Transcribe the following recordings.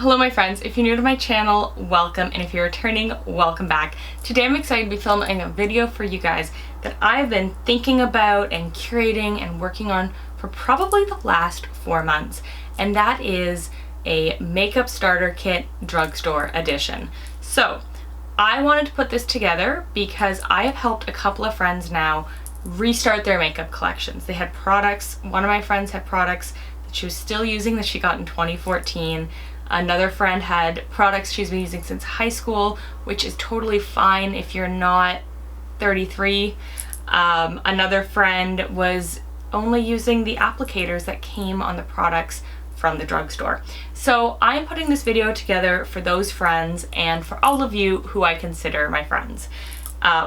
Hello my friends, if you're new to my channel, welcome, and if you're returning, welcome back. Today I'm excited to be filming a video for you guys that I've been thinking about and curating and working on for probably the last 4 months, and that is a makeup starter kit drugstore edition. So I wanted to put this together because I have helped a couple of friends now restart their makeup collections. They had products, one of my friends had products that she was still using that she got in 2014. Another friend had products she's been using since high school, which is totally fine if you're not 33. Another friend was only using the applicators that came on the products from the drugstore. So I'm putting this video together for those friends and for all of you who I consider my friends,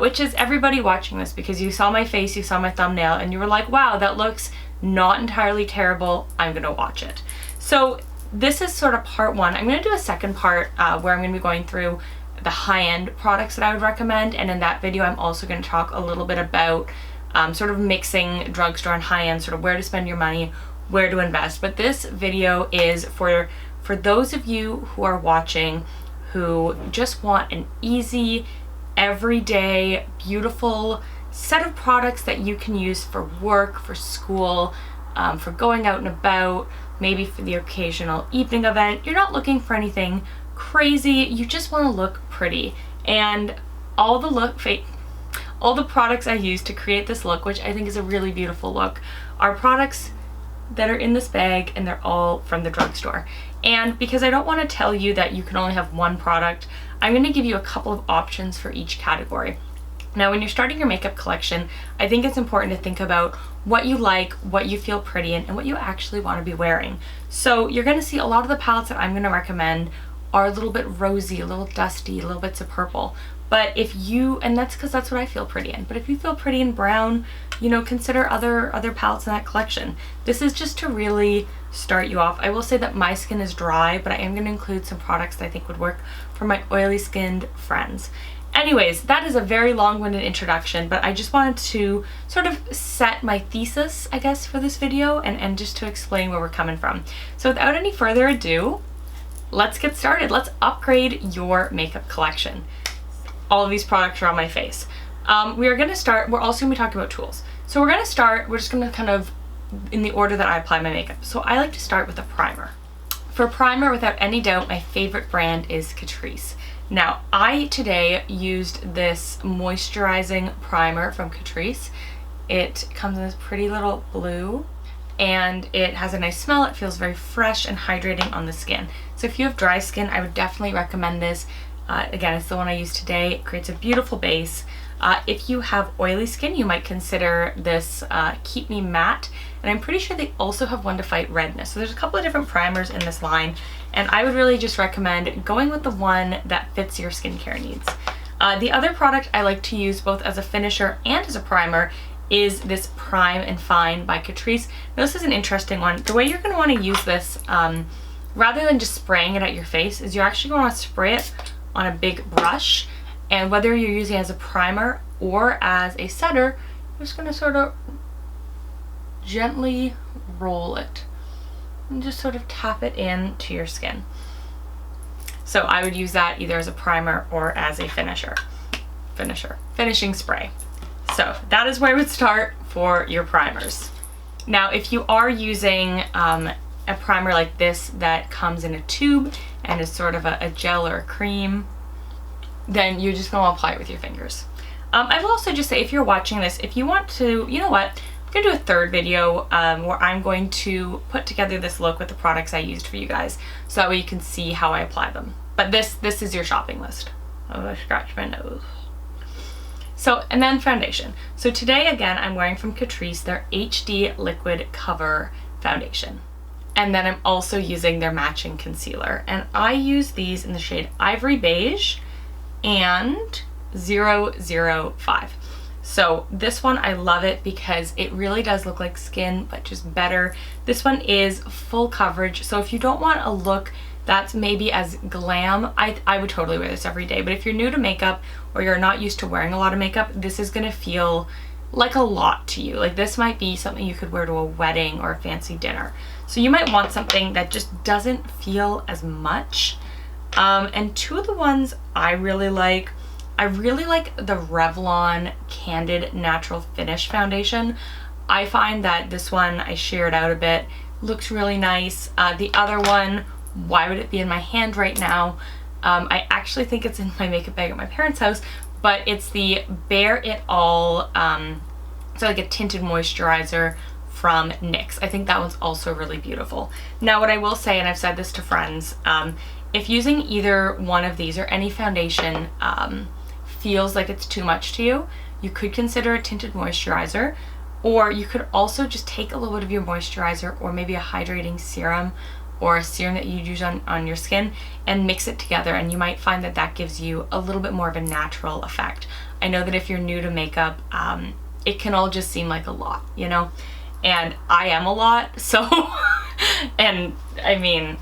which is everybody watching this, because you saw my face, you saw my thumbnail, and you were like, wow, that looks not entirely terrible, I'm gonna watch it. So this is sort of part one. I'm going to do a second part where I'm going to be going through the high-end products that I would recommend, and in that video I'm also going to talk a little bit about sort of mixing drugstore and high-end, sort of where to spend your money, where to invest. But this video is for those of you who are watching who just want an easy, everyday, beautiful set of products that you can use for work, for school, for going out and about, maybe for the occasional evening event. You're not looking for anything crazy, you just want to look pretty. And all the products I use to create this look, which I think is a really beautiful look, are products that are in this bag, and they're all from the drugstore. And because I don't want to tell you that you can only have one product, I'm going to give you a couple of options for each category. Now, when you're starting your makeup collection, I think it's important to think about what you like, what you feel pretty in, and what you actually want to be wearing. So you're going to see a lot of the palettes that I'm going to recommend are a little bit rosy, a little dusty, little bits of purple. But if you, and that's because that's what I feel pretty in, but if you feel pretty in brown, you know, consider other palettes in that collection. This is just to really start you off. I will say that my skin is dry, but I am going to include some products that I think would work for my oily skinned friends. Anyways, that is a very long-winded introduction, but I just wanted to sort of set my thesis, I guess, for this video, and just to explain where we're coming from. So without any further ado, let's get started. Let's upgrade your makeup collection. All of these products are on my face. We are going to start, we're also going to be talking about tools. So we're going to start, we're just going to kind of, in the order that I apply my makeup. So I like to start with a primer. For primer, without any doubt, my favorite brand is Catrice. Now, I today used this moisturizing primer from Catrice. It comes in this pretty little blue, and it has a nice smell. It feels very fresh and hydrating on the skin. So if you have dry skin, I would definitely recommend this. Again, it's the one I used today. It creates a beautiful base. If you have oily skin, you might consider this Keep Me Matte, and I'm pretty sure they also have one to fight redness. So there's a couple of different primers in this line, and I would really just recommend going with the one that fits your skincare needs. The other product I like to use both as a finisher and as a primer is this Prime and Fine by Catrice. Now, this is an interesting one. The way you're going to want to use this, rather than just spraying it at your face, is you're actually going to spray it on a big brush, and whether you're using it as a primer or as a setter, you're just going to sort of gently roll it and just sort of tap it into your skin. So I would use that either as a primer or as a finishing spray. So that is where I would start for your primers. Now, if you are using a primer like this that comes in a tube and is sort of a gel or a cream, then you're just going to apply it with your fingers. I will also just say, if you're watching this, if you want to, you know what, I'm going to do a third video where I'm going to put together this look with the products I used for you guys, so that way you can see how I apply them. But this is your shopping list. Oh, I scratched my nose. So, and then foundation. So today, again, I'm wearing from Catrice their HD Liquid Cover Foundation. And then I'm also using their matching concealer. And I use these in the shade Ivory Beige and 005. So this one, I love it because it really does look like skin, but just better. This one is full coverage, so if you don't want a look that's maybe as glam, I would totally wear this every day. But if you're new to makeup or you're not used to wearing a lot of makeup, this is gonna feel like a lot to you. Like, this might be something you could wear to a wedding or a fancy dinner. So you might want something that just doesn't feel as much. And two of the ones I really like the Revlon Candid Natural Finish Foundation. I find that this one, I shear it out a bit, looks really nice. The other one, why would it be in my hand right now? I actually think it's in my makeup bag at my parents' house, but it's the Bare It All, so like a tinted moisturizer from NYX. I think that one's also really beautiful. Now what I will say, and I've said this to friends, if using either one of these or any foundation feels like it's too much to you, you could consider a tinted moisturizer, or you could also just take a little bit of your moisturizer or maybe a hydrating serum or a serum that you use on your skin and mix it together, and you might find that that gives you a little bit more of a natural effect. I know that if you're new to makeup, it can all just seem like a lot, you know? And I am a lot, so, and I mean,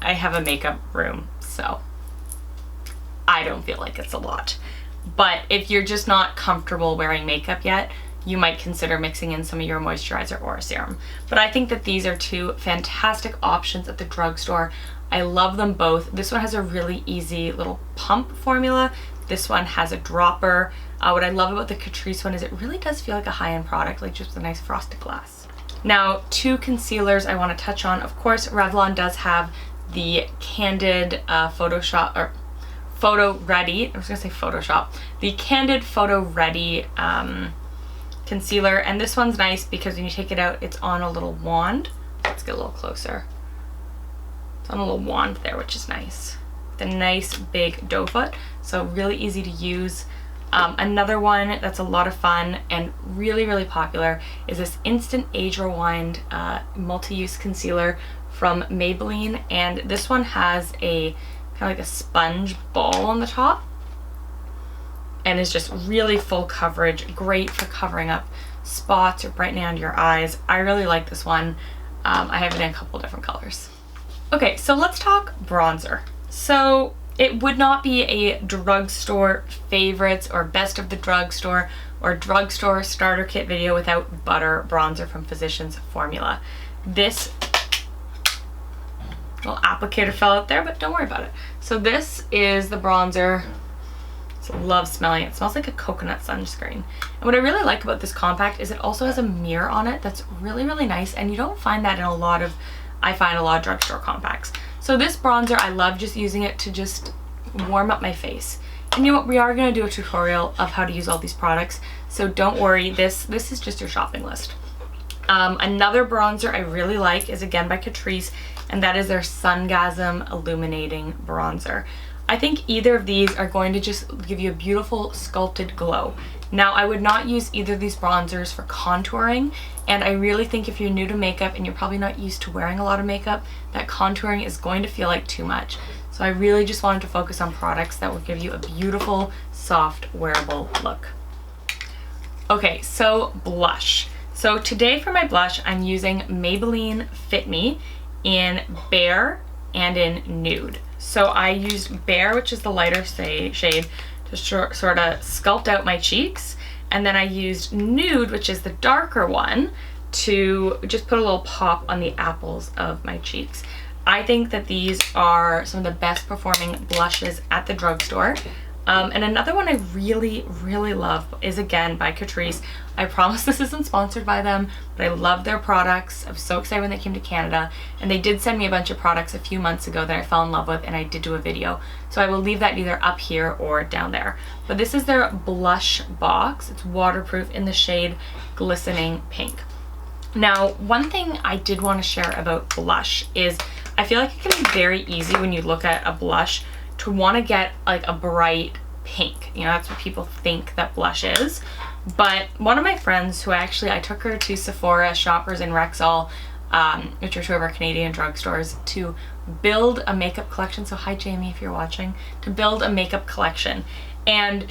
I have a makeup room, so I don't feel like it's a lot. But if you're just not comfortable wearing makeup yet, you might consider mixing in some of your moisturizer or a serum. But I think that these are two fantastic options at the drugstore. I love them both. This one has a really easy little pump formula. This one has a dropper. What I love about the Catrice one is it really does feel like a high-end product, like just a nice frosted glass. Now, two concealers I want to touch on. Of course, Revlon does have the Candid Photoready, I was gonna say Photoshop, the Candid Photoready concealer, and this one's nice because when you take it out, it's on a little wand. Let's get a little closer. It's on a little wand there, which is nice. The nice big doe foot, so really easy to use. Another one that's a lot of fun and really, really popular is this Instant Age Rewind multi-use concealer from Maybelline, and this one has a kind of like a sponge ball on the top and is just really full coverage, great for covering up spots or brightening under your eyes. I really like this one. I have it in a couple different colors. Okay, so let's talk bronzer. So it would not be a drugstore favorites or best of the drugstore or drugstore starter kit video without Butter Bronzer from Physicians Formula. This little applicator fell out there, but don't worry about it. So this is the bronzer. I love smelling it. It smells like a coconut sunscreen. And what I really like about this compact is it also has a mirror on it that's really, really nice, and you don't find that in a lot of, I find a lot of drugstore compacts. So this bronzer, I love just using it to just warm up my face. And you know what, we are going to do a tutorial of how to use all these products, so don't worry, this is just your shopping list. Another bronzer I really like is again by Catrice, and that is their Sungasm Illuminating Bronzer. I think either of these are going to just give you a beautiful sculpted glow. Now, I would not use either of these bronzers for contouring, and I really think if you're new to makeup and you're probably not used to wearing a lot of makeup, that contouring is going to feel like too much. So I really just wanted to focus on products that will give you a beautiful, soft, wearable look. Okay, so blush. So today for my blush, I'm using Maybelline Fit Me in Bare and in Nude. So I used Bare, which is the lighter shade, to sort of sculpt out my cheeks. And then I used Nude, which is the darker one, to just put a little pop on the apples of my cheeks. I think that these are some of the best performing blushes at the drugstore. And another one I really, really love is again by Catrice. I promise this isn't sponsored by them, but I love their products. I was so excited when they came to Canada, and they did send me a bunch of products a few months ago that I fell in love with, and I did do a video. So I will leave that either up here or down there. But this is their blush box. It's waterproof in the shade Glistening Pink. Now, one thing I did want to share about blush is I feel like it can be very easy when you look at a blush to want to get like a bright pink. You know, that's what people think that blush is. But one of my friends who I took her to Sephora, Shoppers, and Rexall, which are two of our Canadian drugstores, to build a makeup collection. So hi Jamie, if you're watching, to build a makeup collection. And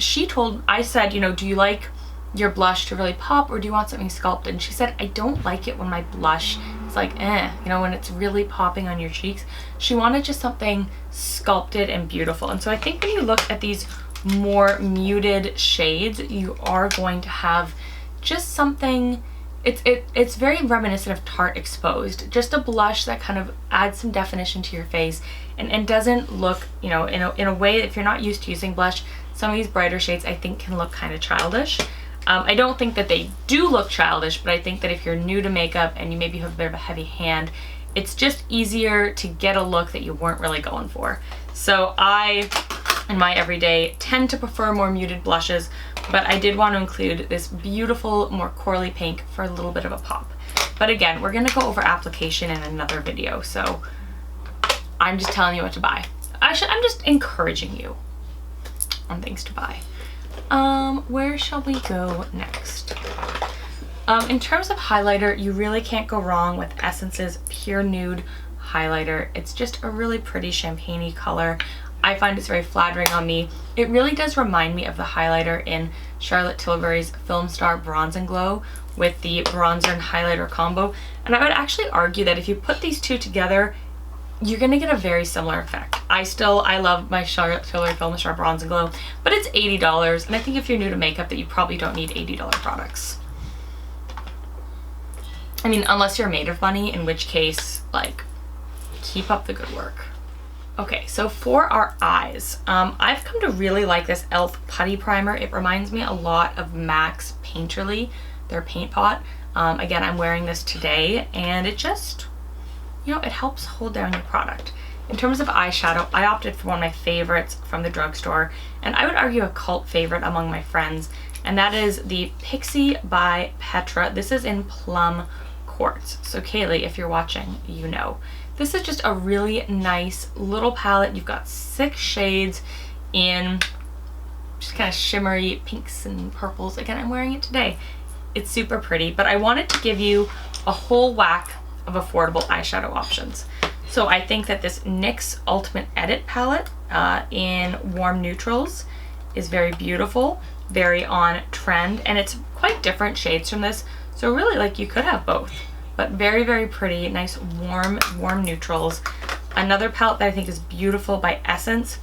I said, you know, do you like your blush to really pop, or do you want something sculpted? And she said, I don't like it when my blush is like, you know, when it's really popping on your cheeks. She wanted just something sculpted and beautiful. And so I think when you look at these more muted shades, you are going to have just something it's very reminiscent of Tarte Exposed. Just a blush that kind of adds some definition to your face and doesn't look, you know, in a way, if you're not used to using blush, some of these brighter shades I think can look kind of childish. I don't think that they do look childish, but I think that if you're new to makeup and you maybe have a bit of a heavy hand, it's just easier to get a look that you weren't really going for. So I, in my everyday, tend to prefer more muted blushes, but I did want to include this beautiful, more corally pink for a little bit of a pop. But again, we're gonna go over application in another video, so I'm just telling you what to buy. I'm just encouraging you on things to buy. Where shall we go next? In terms of highlighter, you really can't go wrong with Essence's Pure Nude highlighter. It's just a really pretty champagne-y color. I find it's very flattering on me. It really does remind me of the highlighter in Charlotte Tilbury's Film Star Bronze and Glow with the bronzer and highlighter combo. And I would actually argue that if you put these two together, you're gonna get a very similar effect. I love my Charlotte Tilbury Film Star Bronze and Glow, but it's $80, and I think if you're new to makeup that you probably don't need $80 products. I mean, unless you're made of money, in which case, like, keep up the good work. Okay, so for our eyes, I've come to really like this e.l.f. Putty Primer. It reminds me a lot of MAC's Painterly, their paint pot. Again, I'm wearing this today, and it just, you know, it helps hold down your product. In terms of eyeshadow, I opted for one of my favorites from the drugstore, and I would argue a cult favorite among my friends, and that is the Pixie by Petra. This is in Plum Quartz. So Kaylee, if you're watching, you know. This is just a really nice little palette. You've got 6 shades in just kind of shimmery pinks and purples. Again, I'm wearing it today. It's super pretty, but I wanted to give you a whole whack of affordable eyeshadow options. So I think that this NYX Ultimate Edit palette in warm neutrals is very beautiful, very on trend, and it's quite different shades from this. So really, like, you could have both, but very, very pretty, nice warm neutrals. Another palette that I think is beautiful by Essence,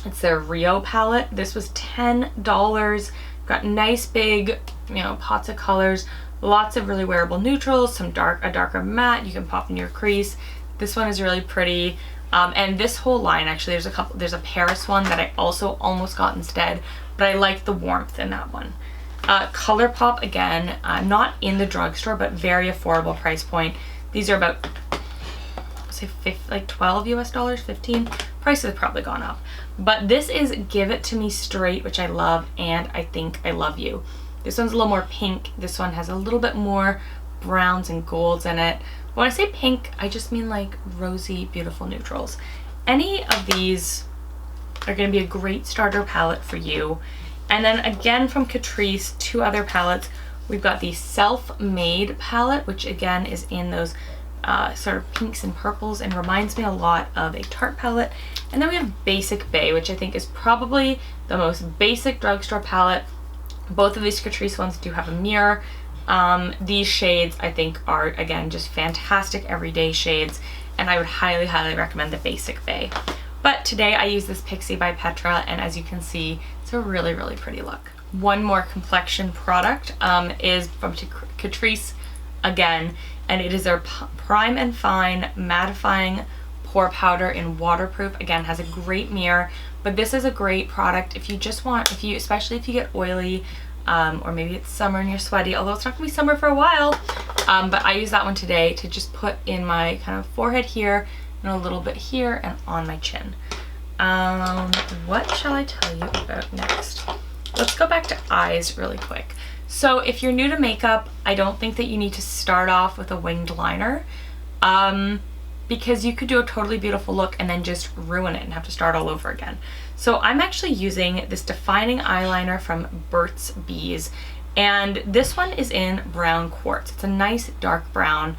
it's their Rio palette. This was $10. Got nice big, you know, pots of colors, lots of really wearable neutrals, a darker matte you can pop in your crease. This one is really pretty. And this whole line, actually, there's a Paris one that I also almost got instead, but I like the warmth in that one. Colourpop, again, not in the drugstore, but very affordable price point. These are about, say, like $12 US, 15. Prices have probably gone up. But this is Give It To Me Straight, which I love, and I Think I Love You. This one's a little more pink. This one has a little bit more browns and golds in it. When I say pink, I just mean like rosy, beautiful neutrals. Any of these are going to be a great starter palette for you. And then again from Catrice, 2 other palettes. We've got the Self-Made palette, which again is in those sort of pinks and purples and reminds me a lot of a Tarte palette. And then we have Basic Bay, which I think is probably the most basic drugstore palette. Both of these Catrice ones do have a mirror. These shades I think are, again, just fantastic everyday shades, and I would highly, highly recommend the Basic Bay. But today I use this Pixie by Petra, and as you can see, it's a really, really pretty look. One more complexion product is from Catrice again, and it is their Prime and Fine Mattifying Pore Powder in Waterproof. Again, has a great mirror, but this is a great product if you just want, especially if you get oily, or maybe it's summer and you're sweaty, although it's not gonna be summer for a while. But I use that one today to just put in my kind of forehead here and a little bit here and on my chin. What shall I tell you about next? Let's go back to eyes really quick. So if you're new to makeup, I don't think that you need to start off with a winged liner, because you could do a totally beautiful look and then just ruin it and have to start all over again. So I'm actually using this defining eyeliner from Burt's Bees, and this one is in Brown Quartz. It's a nice dark brown,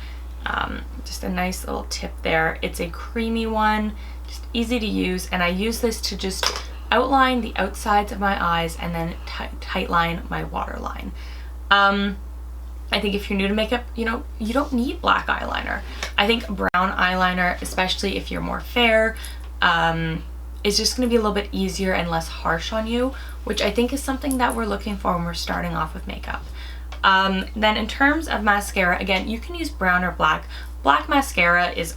just a nice little tip there. It's a creamy one, just easy to use, and I use this to just outline the outsides of my eyes and then tightline my waterline. I think if you're new to makeup, you know, you don't need black eyeliner. I think brown eyeliner, especially if you're more fair, is just going to be a little bit easier and less harsh on you, which I think is something that we're looking for when we're starting off with makeup. Then in terms of mascara, again, you can use brown or black. Black mascara is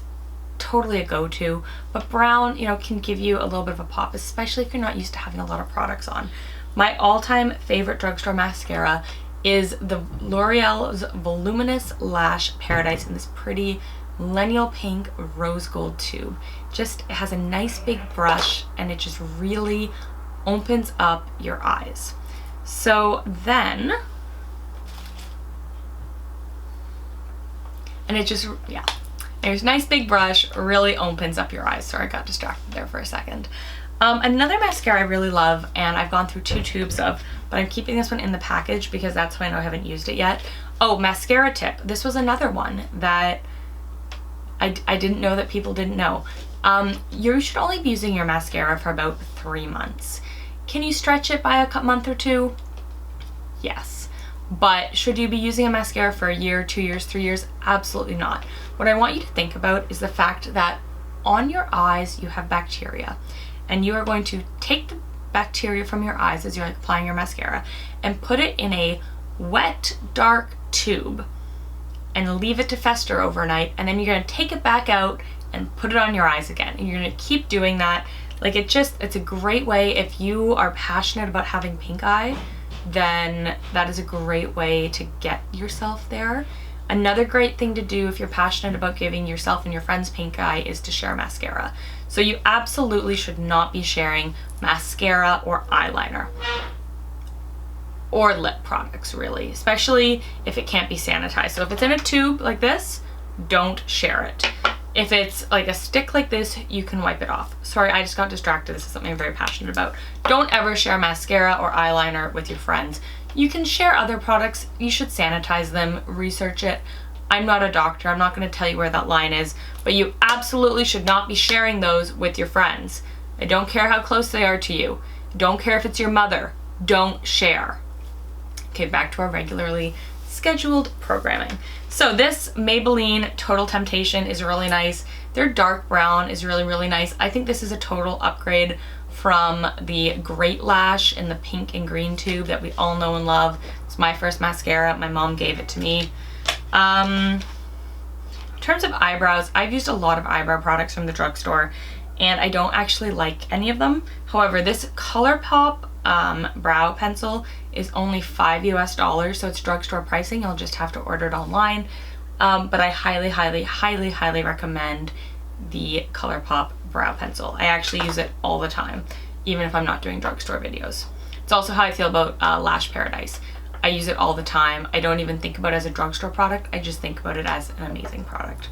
totally a go-to, but brown, you know, can give you a little bit of a pop, especially if you're not used to having a lot of products on. My all-time favorite drugstore mascara is the L'Oreal's Voluminous Lash Paradise in this pretty millennial pink rose gold tube. Just, it has a nice big brush and it just really opens up your eyes. So then, and it just, yeah, there's a nice big brush, really opens up your eyes. Sorry, I got distracted there for a second. Another mascara I really love, and I've gone through 2 tubes of, but I'm keeping this one in the package because that's why I know I haven't used it yet. Oh, Mascara Tip. This was another one that I didn't know that people didn't know. You should only be using your mascara for about 3 months. Can you stretch it by a month or 2? Yes. But should you be using a mascara for a year, 2 years, 3 years? Absolutely not. What I want you to think about is the fact that on your eyes you have bacteria, and you are going to take the bacteria from your eyes as you're applying your mascara and put it in a wet, dark tube and leave it to fester overnight, and then you're going to take it back out and put it on your eyes again, and you're going to keep doing that. Like, it's a great way. If you are passionate about having pink eye, then that is a great way to get yourself there. Another great thing to do if you're passionate about giving yourself and your friends pink eye is to share mascara. So you absolutely should not be sharing mascara or eyeliner or lip products, really, especially if it can't be sanitized. So if it's in a tube like this, don't share it. If it's like a stick like this, you can wipe it off. Sorry, I just got distracted. This is something I'm very passionate about. Don't ever share mascara or eyeliner with your friends. You can share other products. You should sanitize them, research it. I'm not a doctor. I'm not going to tell you where that line is, but you absolutely should not be sharing those with your friends. I don't care how close they are to you. Don't care if it's your mother. Don't share. Okay, back to our regularly scheduled programming. So this Maybelline Total Temptation is really nice. Their dark brown is really, really nice. I think this is a total upgrade from the Great Lash in the pink and green tube that we all know and love. It's my first mascara. My mom gave it to me. In terms of eyebrows, I've used a lot of eyebrow products from the drugstore, and I don't actually like any of them. However, this Colourpop brow pencil is only $5 US, so it's drugstore pricing. You'll just have to order it online. But I highly, highly, highly, highly recommend the Colourpop brow pencil. I actually use it all the time, even if I'm not doing drugstore videos. It's also how I feel about Lash Paradise. I use it all the time. I don't even think about it as a drugstore product. I just think about it as an amazing product.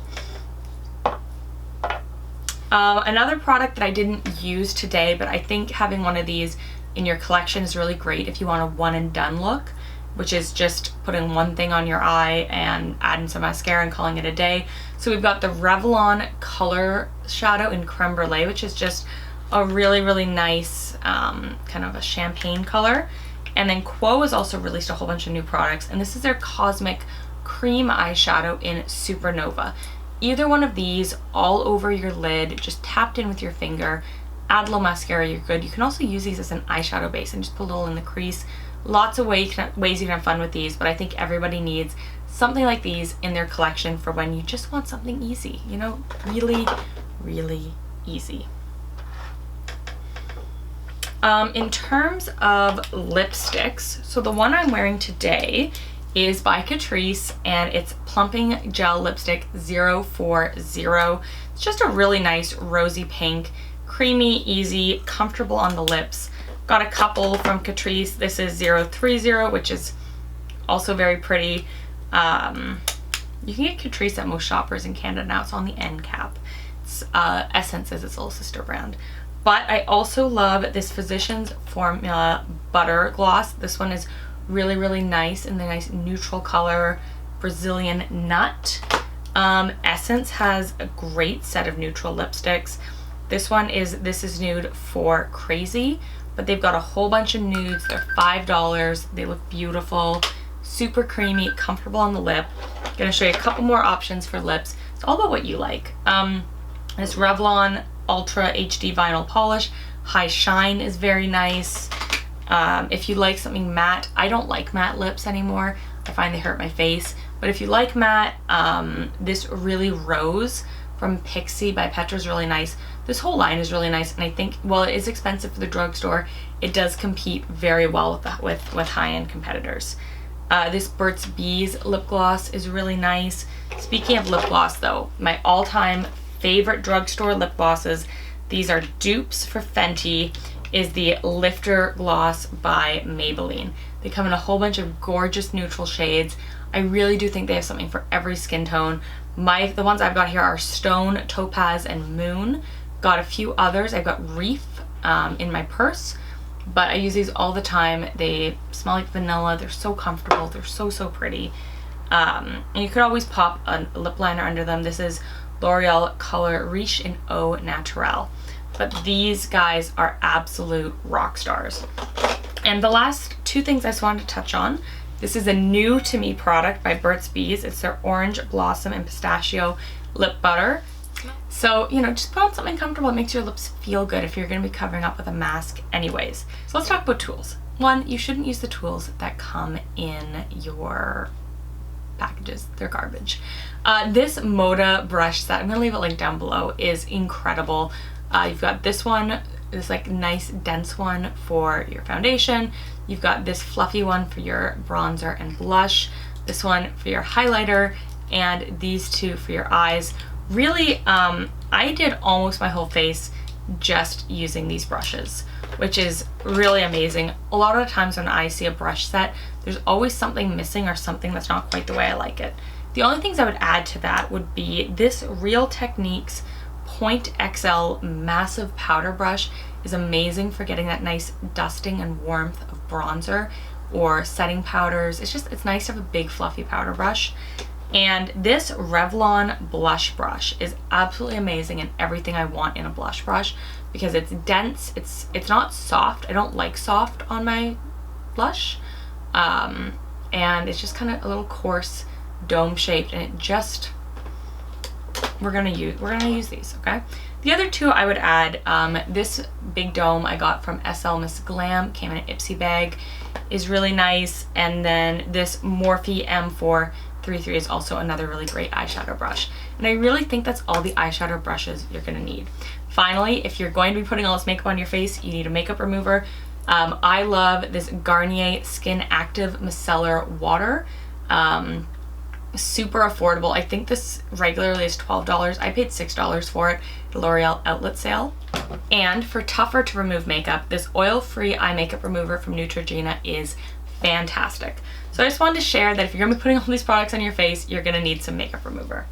Another product that I didn't use today, but I think having one of these in your collection is really great if you want a one and done look, which is just putting one thing on your eye and adding some mascara and calling it a day. So we've got the Revlon Color Shadow in Creme Brulee, which is just a really, really nice kind of a champagne color. And then Quo has also released a whole bunch of new products, and this is their Cosmic Cream Eyeshadow in Supernova. Either one of these all over your lid, just tapped in with your finger, add a little mascara, you're good. You can also use these as an eyeshadow base and just put a little in the crease. Lots of ways you can have fun with these, but I think everybody needs something like these in their collection for when you just want something easy, you know, really, really easy. In terms of lipsticks, so the one I'm wearing today is by Catrice, and it's Plumping Gel Lipstick 040. It's just a really nice rosy pink, creamy, easy, comfortable on the lips. Got a couple from Catrice. This is 030, which is also very pretty. You can get Catrice at most shoppers in Canada now. It's on the end cap. It's, Essence is its little sister brand. But I also love this Physicians Formula Butter Gloss. This one is really, really nice in the nice neutral color Brazilian Nut. Essence has a great set of neutral lipsticks. This is nude for Crazy, but they've got a whole bunch of nudes. They're $5. They look beautiful, super creamy, comfortable on the lip. I'm gonna show you a couple more options for lips. It's all about what you like. This Revlon Ultra HD Vinyl Polish. High Shine is very nice. If you like something matte, I don't like matte lips anymore. I've find they hurt my face. But if you like matte, this Really Rose from Pixie by Petra is really nice. This whole line is really nice, and I think, while it is expensive for the drugstore, it does compete very well with high-end competitors. This Burt's Bees lip gloss is really nice. Speaking of lip gloss though, my all-time favorite drugstore lip glosses, these are dupes for Fenty, is the Lifter Gloss by Maybelline. They come in a whole bunch of gorgeous neutral shades. I really do think they have something for every skin tone. The ones I've got here are Stone, Topaz, and Moon. Got a few others. I've got Reef in my purse, but I use these all the time. They smell like vanilla. They're so comfortable. They're so, so pretty. And you could always pop a lip liner under them. This is L'Oreal Color Riche in Eau Naturelle. But these guys are absolute rock stars. And the last two things I just wanted to touch on. This is a new to me product by Burt's Bees. It's their Orange Blossom and Pistachio Lip Butter. So, you know, just put on something comfortable. It makes your lips feel good if you're going to be covering up with a mask anyways. So let's talk about tools. One, you shouldn't use the tools that come in your packages. They're garbage. This Moda brush set, I'm going to leave a link down below, is incredible. You've got this one, this like nice dense one for your foundation. You've got this fluffy one for your bronzer and blush, this one for your highlighter, and these two for your eyes. Really, I did almost my whole face just using these brushes, which is really amazing. A lot of the times when I see a brush set, there's always something missing or something that's not quite the way I like it. The only things I would add to that would be this Real Techniques Point XL massive powder brush is amazing for getting that nice dusting and warmth of bronzer or setting powders. It's nice to have a big fluffy powder brush. And this Revlon blush brush is absolutely amazing and everything I want in a blush brush, because it's dense, it's not soft. I don't like soft on my blush. And it's just kind of a little coarse, dome shaped, and it just, we're gonna use these, okay? The other two I would add, this big dome I got from SL Miss Glam, came in an Ipsy bag, is really nice. And then this Morphe M433 is also another really great eyeshadow brush. And I really think that's all the eyeshadow brushes you're gonna need. Finally, if you're going to be putting all this makeup on your face, you need a makeup remover. I love this Garnier Skin Active Micellar Water. Super affordable. I think this regularly is $12. I paid $6 for it at the L'Oreal outlet sale. And for tougher to remove makeup, this oil-free eye makeup remover from Neutrogena is fantastic. So I just wanted to share that if you're gonna be putting all these products on your face, you're gonna need some makeup remover.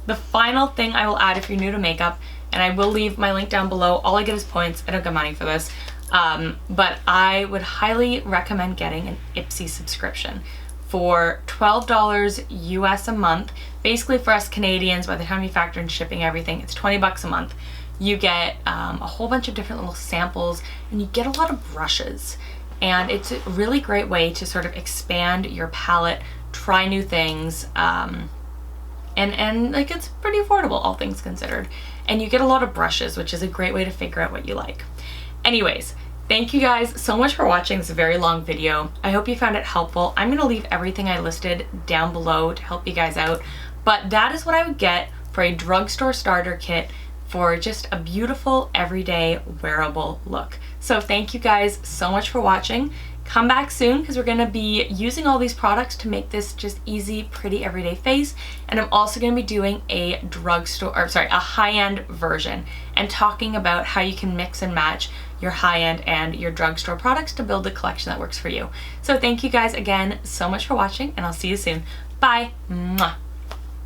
The final thing I will add if you're new to makeup, and I will leave my link down below, all I get is points, I don't get money for this, but I would highly recommend getting an Ipsy subscription. For $12 US a month, basically for us Canadians, by the time you factor in shipping, everything, it's 20 bucks a month. You get a whole bunch of different little samples, and you get a lot of brushes. And it's a really great way to sort of expand your palette, try new things, and like it's pretty affordable, all things considered. And you get a lot of brushes, which is a great way to figure out what you like. Anyways, thank you guys so much for watching this very long video. I hope you found it helpful. I'm gonna leave everything I listed down below to help you guys out. But that is what I would get for a drugstore starter kit for just a beautiful, everyday, wearable look. So thank you guys so much for watching. Come back soon, because we're gonna be using all these products to make this just easy, pretty, everyday face. And I'm also gonna be doing a a high-end version and talking about how you can mix and match your high-end and your drugstore products to build a collection that works for you. So thank you guys again so much for watching, and I'll see you soon. Bye. Mwah.